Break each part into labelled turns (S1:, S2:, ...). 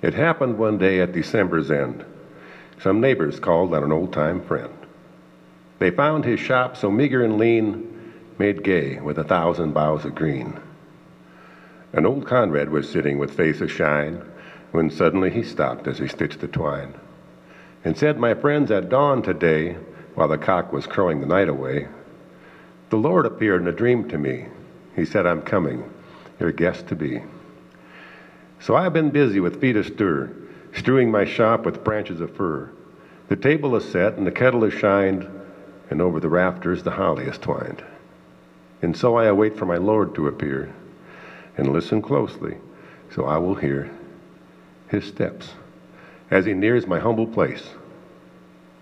S1: It happened one day at December's end. Some neighbors called on an old-time friend. They found his shop so meager and lean, made gay with 1,000 boughs of green. An old comrade was sitting with face ashine, when suddenly he stopped as he stitched the twine, and said, "My friends, at dawn today, while the cock was crowing the night away, the Lord appeared in a dream to me. He said, 'I'm coming, your guest to be.' So I've been busy with feet astir, strewing my shop with branches of fir. The table is set and the kettle is shined, and over the rafters the holly is twined. And so I await for my Lord to appear, and listen closely, so I will hear his steps as he nears my humble place.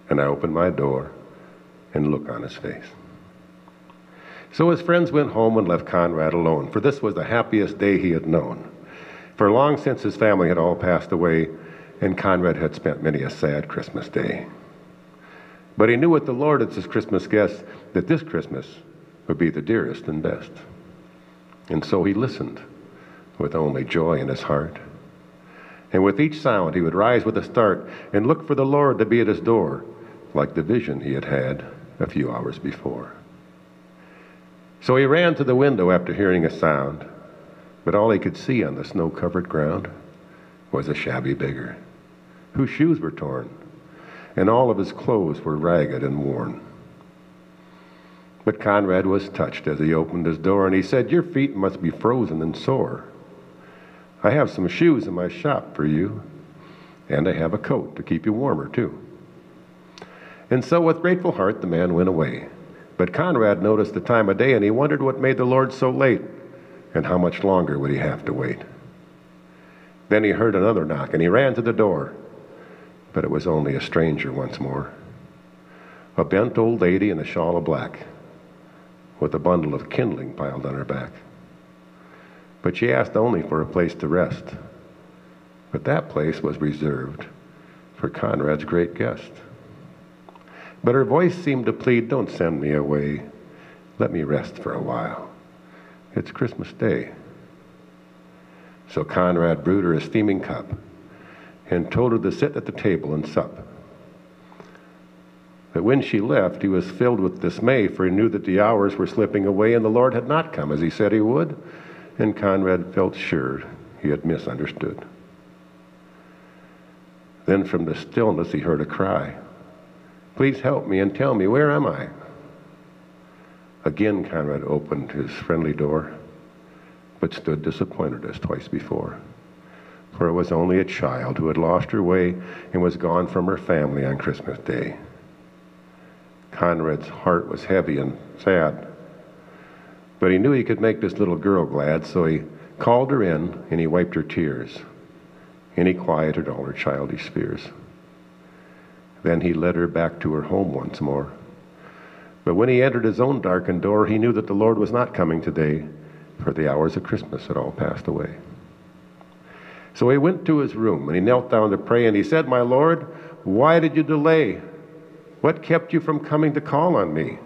S1: And I open my door and look on his face." So his friends went home and left Conrad alone, for this was the happiest day he had known. For long since his family had all passed away, and Conrad had spent many a sad Christmas day. But he knew with the Lord as his Christmas guest that this Christmas would be the dearest and best. And so he listened with only joy in his heart. And with each sound he would rise with a start and look for the Lord to be at his door, like the vision he had had a few hours before. So he ran to the window after hearing a sound, but all he could see on the snow-covered ground was a shabby beggar, whose shoes were torn, and all of his clothes were ragged and worn. But Conrad was touched as he opened his door, and he said, "Your feet must be frozen and sore. I have some shoes in my shop for you, and I have a coat to keep you warmer, too." And so with grateful heart the man went away. But Conrad noticed the time of day, and he wondered what made the Lord so late, and how much longer would he have to wait. Then he heard another knock, and he ran to the door. But it was only a stranger once more, a bent old lady in a shawl of black, with a bundle of kindling piled on her back. But she asked only for a place to rest. But that place was reserved for Conrad's great guest. But her voice seemed to plead, "Don't send me away. Let me rest for a while. It's Christmas Day." So Conrad brewed her a steaming cup and told her to sit at the table and sup. But when she left, he was filled with dismay, for he knew that the hours were slipping away and the Lord had not come as he said he would, and Conrad felt sure he had misunderstood. Then from the stillness he heard a cry, "Please help me and tell me, where am I?" Again Conrad opened his friendly door, but stood disappointed as twice before. For it was only a child who had lost her way and was gone from her family on Christmas Day. Conrad's heart was heavy and sad, but he knew he could make this little girl glad, so he called her in and he wiped her tears, and he quieted all her childish fears. Then he led her back to her home once more. But when he entered his own darkened door, he knew that the Lord was not coming today, for the hours of Christmas had all passed away. So he went to his room, and he knelt down to pray, and he said, "My Lord, why did you delay? What kept you from coming to call on me?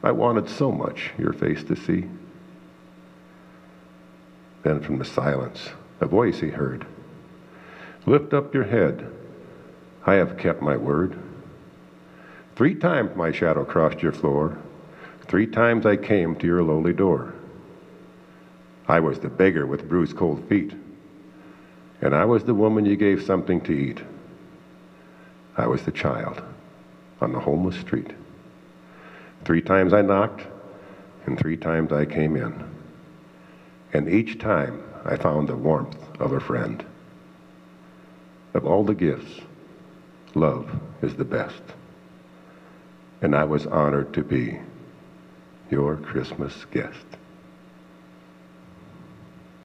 S1: I wanted so much your face to see." Then from the silence, a voice he heard, "Lift up your head. I have kept my word. 3 times my shadow crossed your floor. 3 times I came to your lowly door. I was the beggar with bruised cold feet, and I was the woman you gave something to eat. I was the child on the homeless street. 3 times I knocked, and 3 times I came in. And each time I found the warmth of a friend. Of all the gifts, love is the best. And I was honored to be your Christmas guest."